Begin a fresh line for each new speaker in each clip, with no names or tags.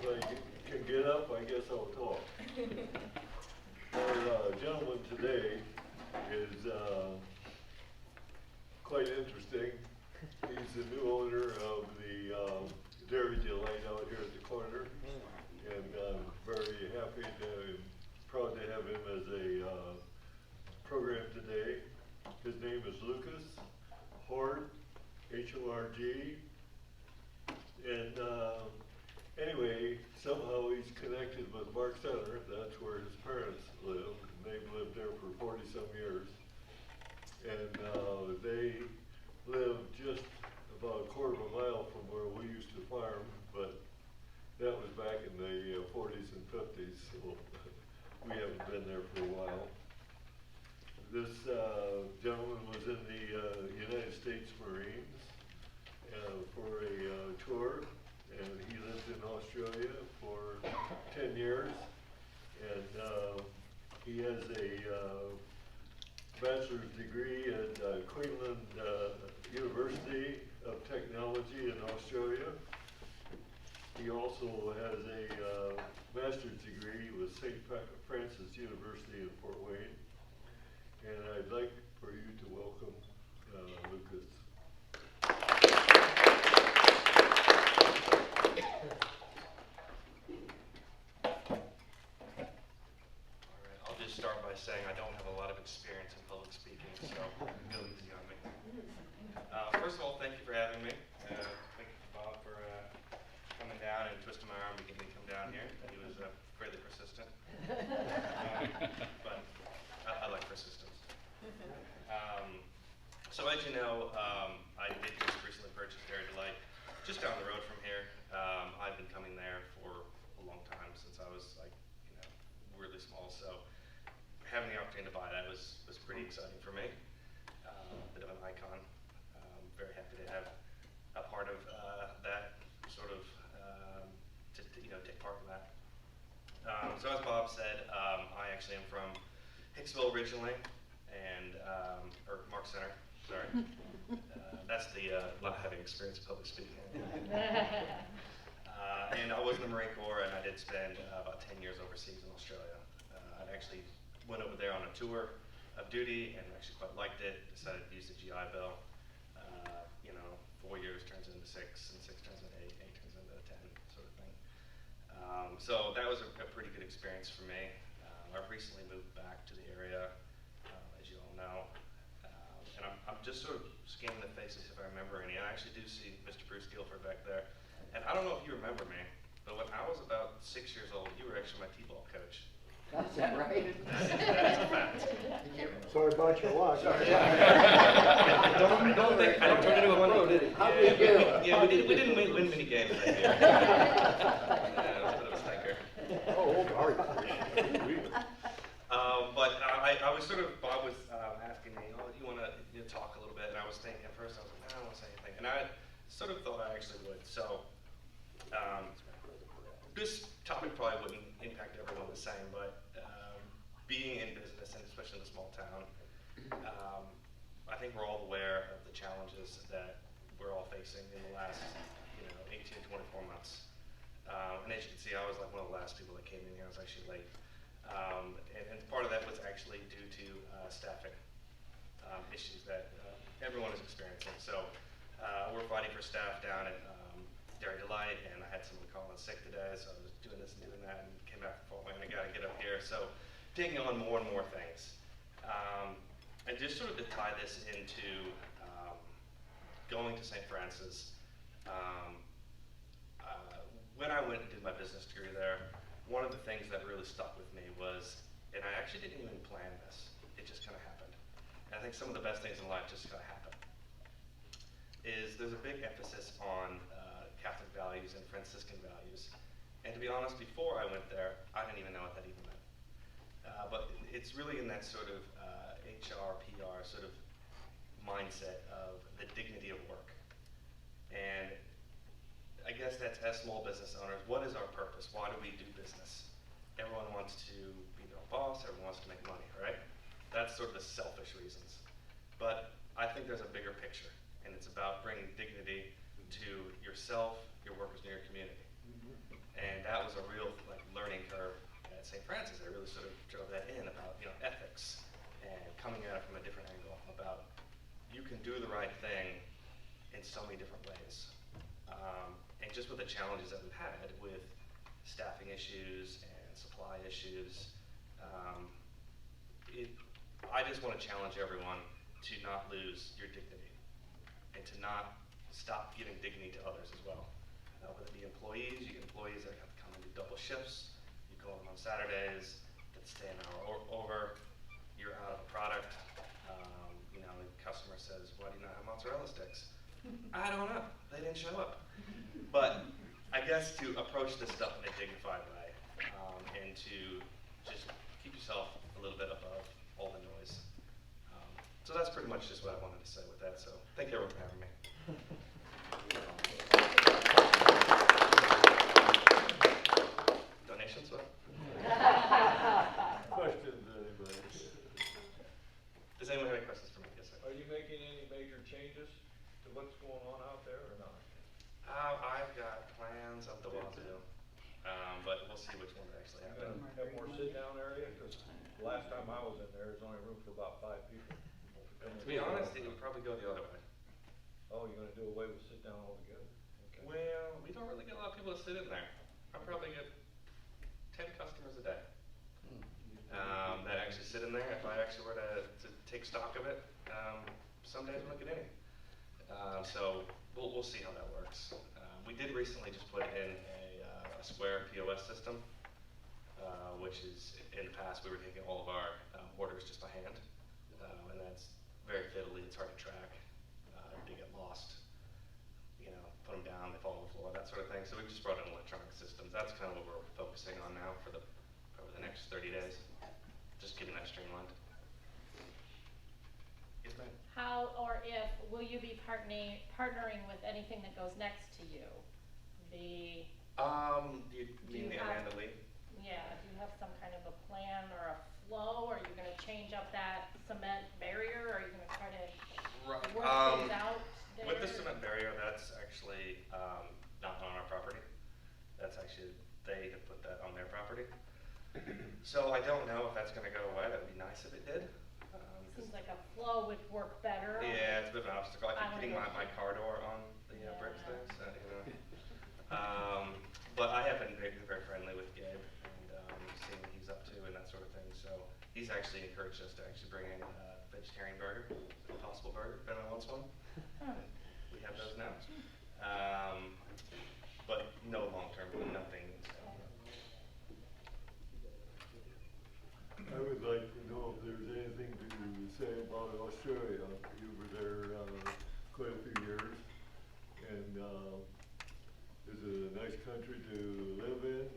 I can get up, I guess I'll talk. Our gentleman today is quite interesting. He's the new owner of the Dari DeLite out here at the corner, and I'm very happy and proud to have him as a program today. His name is Lucas Horg, H-O-R-G, and anyway, somehow he's connected with Mark Center. That's where his parents live. They've lived there for 40-some years. And they live just about a quarter of a mile from where we used to farm, but that was back in the 40s and 50s, so we haven't been there for a while. This gentleman was in the United States Marines for a tour, and he lived in Australia for 10 years, and he has a bachelor's degree at Queensland University of Technology in Australia. He also has a master's degree with St. Francis University in Fort Wayne, and I'd like for you to welcome Lucas.
Start by saying I don't have a lot of experience in public speaking, so go easy on me. First of all, thank you for having me. Thank you, Bob, for coming down and twisting my arm to get me to come down here. He was fairly persistent, but I like persistence. So as you know, I did just recently purchase Dari DeLite just down the road from here. I've been coming there for a long time, since I was really small. So having the opportunity to buy that was pretty exciting for me. A bit of an icon. Very happy to have a part of that sort of to take part in that. So as Bob said, I actually am from Hicksville originally, and or Mark Center. Sorry, that's the not having experience in public speaking. And I was in the Marine Corps, and I did spend about 10 years overseas in Australia. I actually went over there on a tour of duty and actually quite liked it. Decided to use the GI Bill. 4 years turns into 6, and 6 turns into 8, 8 turns into 10, sort of thing. So that was a pretty good experience for me. I've recently moved back to the area, as you all know, and I'm just sort of scanning the faces if I remember any. I actually do see Mr. Bruce Guilford back there, and I don't know if you remember me, but when I was about 6 years old, you were actually my T-ball coach.
Is that right?
That is a fact.
Sorry about your luck.
Don't think I don't turn into a pro, did he?
How did we do?
Yeah, we didn't win many games that year. Yeah, it was a bit of a stinker.
Oh, old Ari.
But I was sort of, Bob was asking me, oh, do you want to talk a little bit? And I was thinking, at first I was like, I don't want to say anything. And I sort of thought I actually would. So this topic probably wouldn't impact everyone the same, but being in business, and especially in a small town, I think we're all aware of the challenges that we're all facing in the last 18 to 24 months. And as you can see, I was like one of the last people that came in here. I was actually late. And part of that was actually due to staffing issues that everyone is experiencing. So we're fighting for staff down at Dari DeLite, and I had someone call in sick today, so I was doing this and doing that, and came back from Fort Wayne, and I got to get up here. So taking on more and more things. And just sort of to tie this into going to St. Francis, when I went and did my business degree there, one of the things that really stuck with me was, and I actually didn't even plan this, it just kind of happened. And I think some of the best things in life just kind of happen. Is there's a big emphasis on Catholic values and Franciscan values. And to be honest, before I went there, I didn't even know what that even meant. But it's really in that sort of HR, PR sort of mindset of the dignity of work. And I guess that's as small business owners, what is our purpose? Why do we do business? Everyone wants to be their own boss, everyone wants to make money, right? That's sort of the selfish reasons. But I think there's a bigger picture, and it's about bringing dignity to yourself, your workers, and your community. And that sort of drove that in about, you know, ethics and coming at it from a different angle about you can do the right thing in so many different ways. And just with the challenges that we've had with staffing issues and supply issues, I just want to challenge everyone to not lose your dignity and to not stop giving dignity to others as well. Whether it be employees, you get employees that have to come and do double shifts, you go in on Saturdays, that stay an hour over, you're out of a product. You know, the customer says, why do you not have mozzarella sticks? I don't know, they didn't show up. But I guess to approach this stuff in a dignified way, and to just keep yourself a little bit above all the noise. So that's pretty much just what I wanted to say with that. So thank you everyone for having me. Donations? What?
Questions, anybody?
Does anyone have any questions for me? Yes, sir.
Are you making any major changes to what's going on out there or not?
I've got plans up the wazoo, but we'll see which ones actually
You
happen.
gonna have more sit-down area? Because last time I was in there, there's only room for about 5 people.
To be honest, it would probably go the other way.
Oh, you're gonna do away with sit-down altogether? Okay.
Well, we don't really get a lot of people to sit in there. I probably get 10 customers a day that actually sit in there. If I actually were to take stock of it, some days we don't get any. So we'll see how that works. We did recently just put in a square POS system, which is, in the past, we were taking all of our orders just by hand, and that's very fiddly, it's hard to track, they get lost, you know, put them down, they fall on the floor, that sort of thing. So we've just brought in electronic systems. That's kind of what we're focusing on now for probably the next 30 days, just getting that streamlined. Yes, ma'am?
How or if will you be partnering with anything that goes next to you?
Do you mean the Amanda Lee?
Yeah, do you have some kind of a plan or a flow? Are you gonna change up that cement barrier? Are you gonna try to work things out there?
With the cement barrier, that's actually not on our property. That's actually, they have put that on their property. So I don't know if that's gonna go away. That would be nice if it did.
Seems like a flow would work better.
Yeah, it's a bit of an obstacle. I
I
keep getting
wanna
my
go-
car door on the bricks
Yeah.
there, so, you know. But I have been very friendly with Gabe and seeing what he's up to and that sort of thing. So he's actually encouraged us to actually bring in a vegetarian burger, Impossible Burger, if anyone wants one. We have those now. But no long-term, nothing.
I would like to know if there's anything to say about Australia. You were there quite a few years, and is it a nice country to live in?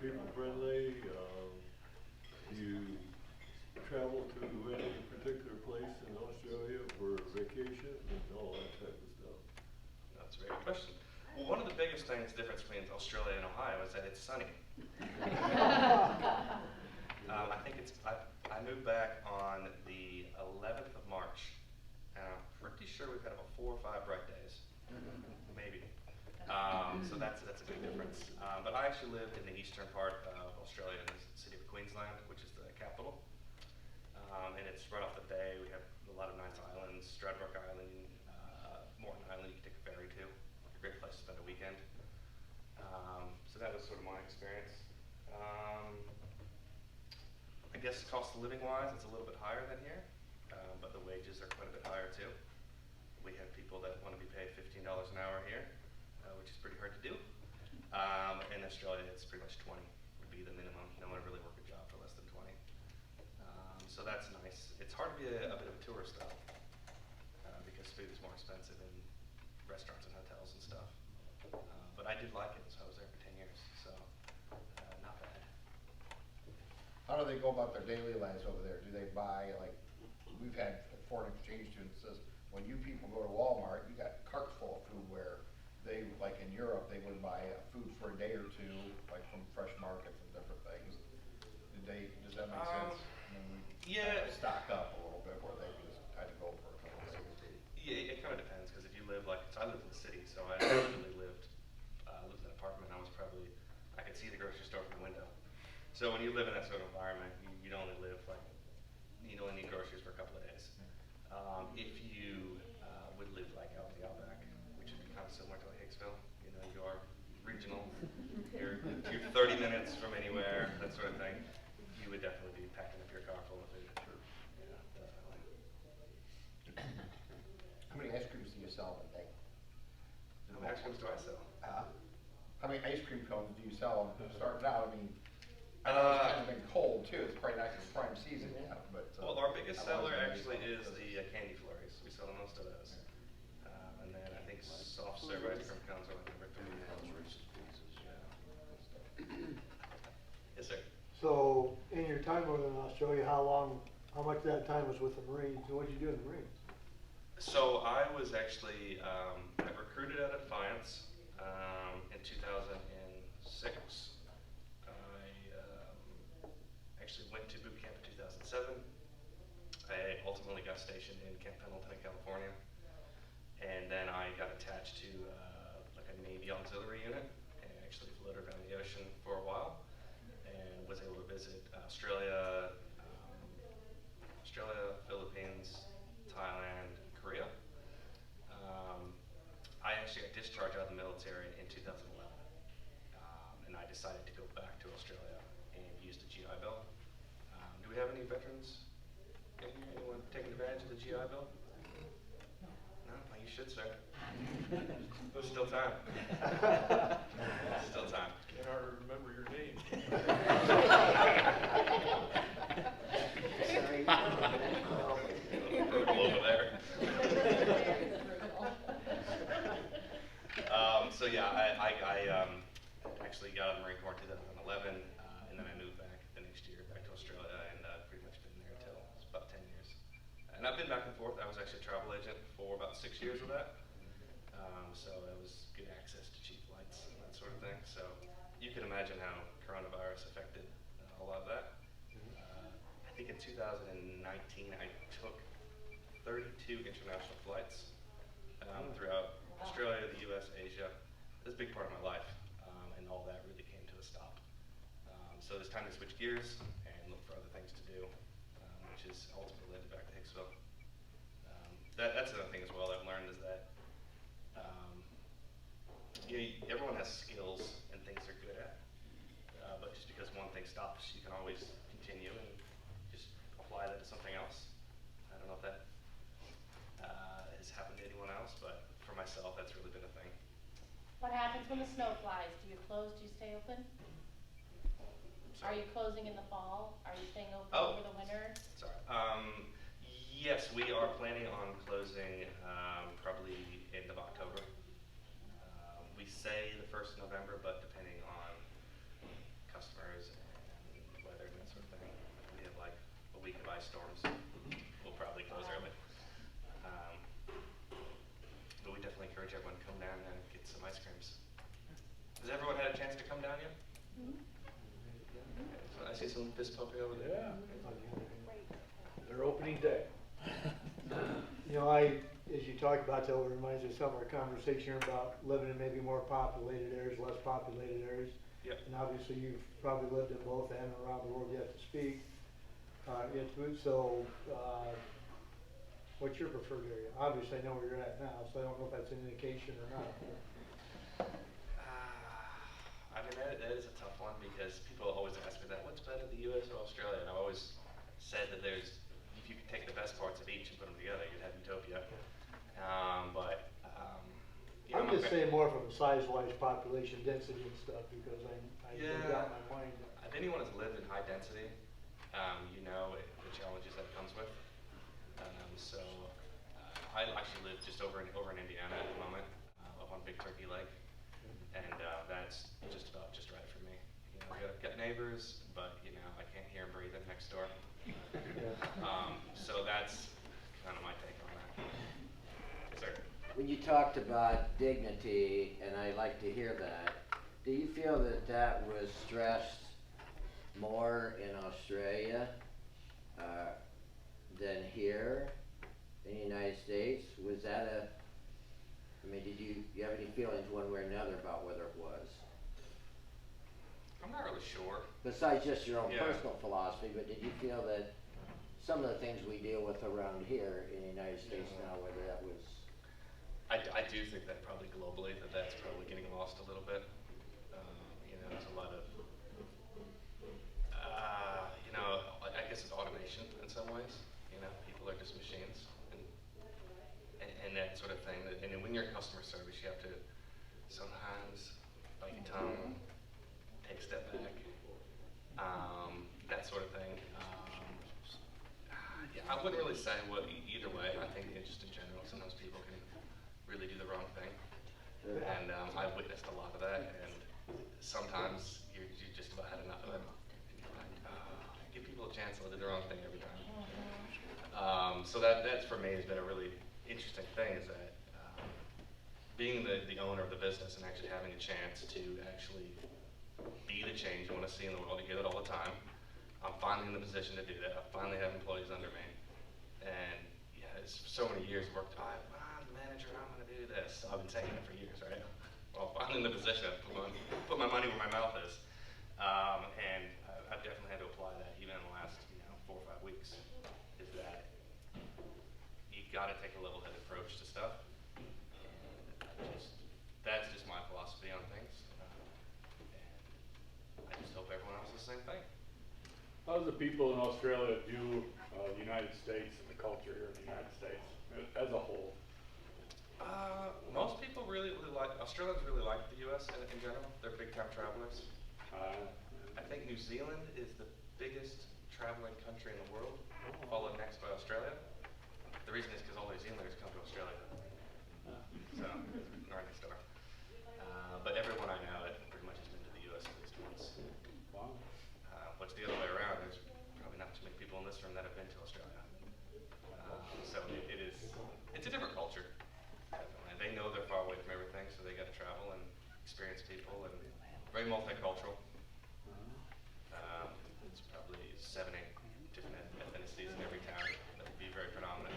People friendly? Do you travel to any particular place in Australia for vacation and all that type of stuff?
That's a very good question. Well, one of the biggest things, difference between Australia and Ohio is that it's sunny. I think I moved back on the 11th of March, and I'm pretty sure we've had about 4 or 5 bright days, maybe. So that's a big difference. But I actually live in the eastern part of Australia, in the city of Queensland, which is the capital. And it's right off the bay. We have a lot of nice islands, Stradbroke Island, Morton Island you can take a ferry to. A great place to spend a weekend. So that was sort of my experience. I guess cost of living wise, it's a little bit higher than here, but the wages are quite a bit higher too. We have people that want to be paid $15 an hour here, which is pretty hard to do. In Australia, it's pretty much 20 would be the minimum. No one would really work a job for less than 20. So that's nice. It's hard to be a bit of a tourist though, because food is more expensive in restaurants and hotels and stuff. But I did like it, so I was there for 10 years, so not bad.
How do they go about their daily lives over there? Do they buy, like, we've had a foreign exchange student says, when you people go to Walmart, you got carts full of food where they, like in Europe, they would buy food for a day or two, like from fresh markets and different things. Does that make sense? I mean, we
yeah.
stock up a little bit where they just had to go for a couple of days.
Yeah, it kind of depends, because if you live like, so I lived in the city, so I literally lived in an apartment. I could see the grocery store from the window. regional. You're 30 minutes from anywhere, that sort of thing. You would definitely be packing up your car full of food. Yeah, definitely.
How many ice creams do you sell in a day?
How many ice creams do I sell?
How many ice cream cones do you sell? Starting out, I mean, I know it's kind of been cold too. It's probably not your prime season yet, but.
Well, our biggest
I've always
seller
been
actually
amazed
is
by
the candy flurries. We sell the most of those. And then I think soft serve ice cream cones are like number 3. Yes, sir.
So, in your time over in Australia, how much of that time was with the Marines, and what did you do in the Marines?
So I was actually I recruited out of Defiance in 2006. I actually went to boot camp in 2007. I ultimately got stationed in Camp Pendleton, California, and then I got attached to like a Navy auxiliary unit and actually floated around the ocean for a while and was able to visit Australia, Philippines, Thailand, Korea. I actually got discharged out of the military in 2011, and I decided to go back to Australia and use the GI Bill. Do we have any veterans? Anyone taking advantage of the GI Bill? No? Well, you should, sir. There's still time. Still time.
Can't hardly remember your name.
Brutal over there. So yeah, I actually got out of the Marine Corps in 2011, and then I moved back the next year back to Australia, and pretty much been there until it's about 10 years. And I've been back and forth. I was actually a travel agent for about 6 years of that. So it was good access to cheap flights and that sort of thing. So you can imagine how coronavirus affected a lot of that. I think in 2019 I took 32 international flights throughout Australia, the US, Asia. It was a big part of my life, and all that really came to a stop. So it's time to switch gears and look for other things to do, which is ultimately led back to Hicksville. That's another thing as well I've learned is that everyone has skills and things they're good at, but just because one thing stops, you can always continue and just apply that to something else. I don't know if that has happened to anyone else, but for myself, that's really been a thing.
What happens when the snow flies? Do you close, do you stay open? Are you closing in the fall? Are you staying open over the winter?
Sorry. Yes, we are planning on closing probably end of October. We say the 1st of November, but depending on customers and weather and that sort of thing, we have like a week of ice storms. We'll probably close early. But we definitely encourage everyone to come down and get some ice creams. Has everyone had a chance to come down yet? Okay, so I see some fist pumping over there.
Their opening day.
You know, as you talk about that, it reminds me of some of our conversation about living in maybe more populated areas, less populated areas.
Yep.
And obviously you've probably lived in both and around the world yet to speak. What's your preferred area? Obviously I know where you're at now, so I don't know if that's an indication or not.
I mean, that is a tough one because people always ask me that, what's better, the US or Australia? And I've always said that if you could take the best parts of each and put them together, you'd have utopia.
I'm just saying more from a size-wise population density and stuff because I got my mind.
If anyone has lived in high density, you know the challenges that comes with. I actually live just over in Indiana at the moment, up on Big Turkey Lake, and that's just right for me. You know, I've got neighbors, but you know I can't hear them breathing next door. So that's kind of my take on that. Yes, sir.
When you talked about dignity, and I like to hear that, do you feel that was stressed more in Australia than here in the United States? Was that did you have any feelings one way or another about whether it was?
I'm not really sure.
Besides just your own
Yeah.
personal philosophy, but did you feel that some of the things we deal with around here in the United States now, whether that was...
I do think that probably globally that's probably getting lost a little bit. there's a lot of, you know, I guess it's automation in some ways. You know, people are just machines and that sort of thing. And then when you're in customer service, you have to sometimes bite your tongue, take a step back, that sort of thing. Yeah, I wouldn't really say either way. I think just in general, sometimes people can really do the wrong thing. And I've witnessed a lot of that, and sometimes you just about had enough of it. And you're like, give people a chance, they'll do the wrong thing every time. So that's for me has been a really interesting thing, is that being the owner of the business and actually having a chance to actually be the change you want to see in the world. You get it all the time. I'm finally in the position to do that. I finally have employees under me. And yeah, it's so many years worked. I'm the manager, I'm going to do this. I've been saying it for years, right? Well, finally in the position, I put my money where my mouth is. And I've definitely had to apply that even in the last 4 or 5 weeks, is that you've got to take a level-headed approach to stuff. And that's just my philosophy on things. And I just hope everyone else does the same thing.
How do the people in Australia view the United States and the culture here in the United States as a whole?
Most people really like, Australians really like the U.S. in general. They're big-time travelers. I think New Zealand is the biggest traveling country in the world, followed next by Australia. The reason is because all New Zealanders come to Australia. So, right next door. But everyone I know pretty much has been to the U.S. at least once.
Wow.
What's the other way around? There's probably not too many people in this room that have been to Australia. So it's a different culture. Definitely. They know they're far away from everything, so they got to travel and experience people, and very multicultural. It's probably 7, 8 different ethnicities in every town. That would be very predominant.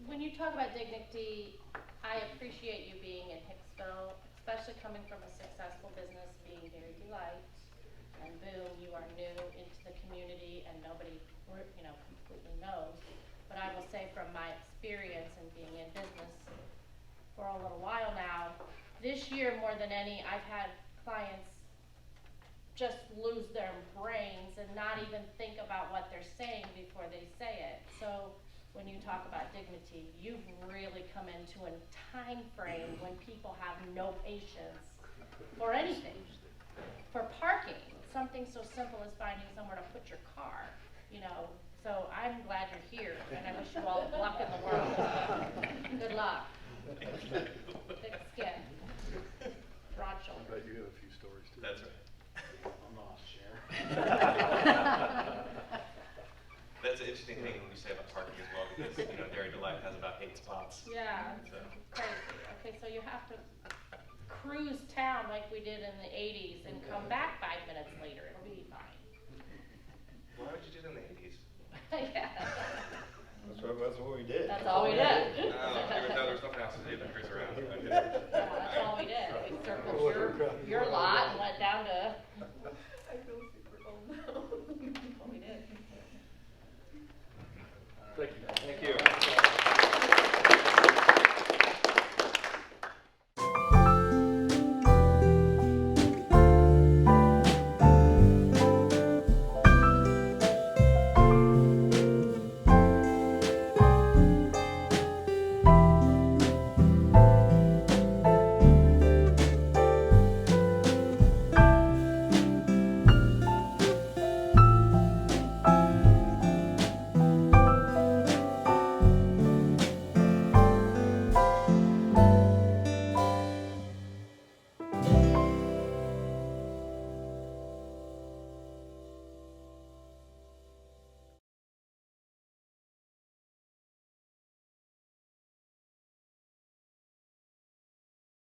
When you talk about dignity, I appreciate you being in Hicksville, especially coming from a successful business being Dari DeLite, and boom, you are new into the community and nobody, completely knows. But I will say from my experience in being in business for a little while now, this year more than any, I've had clients just lose their brains and not even think about what they're saying before they say it. So when you talk about dignity, you've really come into a time frame when people have no patience for anything. For parking, something so simple as finding somewhere to put your car, So I'm glad you're here, and I wish you all the luck in the world. Good luck. Thick skin. Broad
I
shoulders.
bet you have a few stories too.
That's right.
I'm not sure.
That's an interesting thing when you say about parking as well, because Dari DeLite has about 8 spots.
Yeah,
So.
crazy. Okay, so you have to cruise town like we did in the 80s and come back 5 minutes later. It'll be fine.
Why would you do that in the 80s?
Yeah.
That's what we did.
That's all we did.
There was nothing else to do but cruise around.
Yeah, that's all we did. We circled your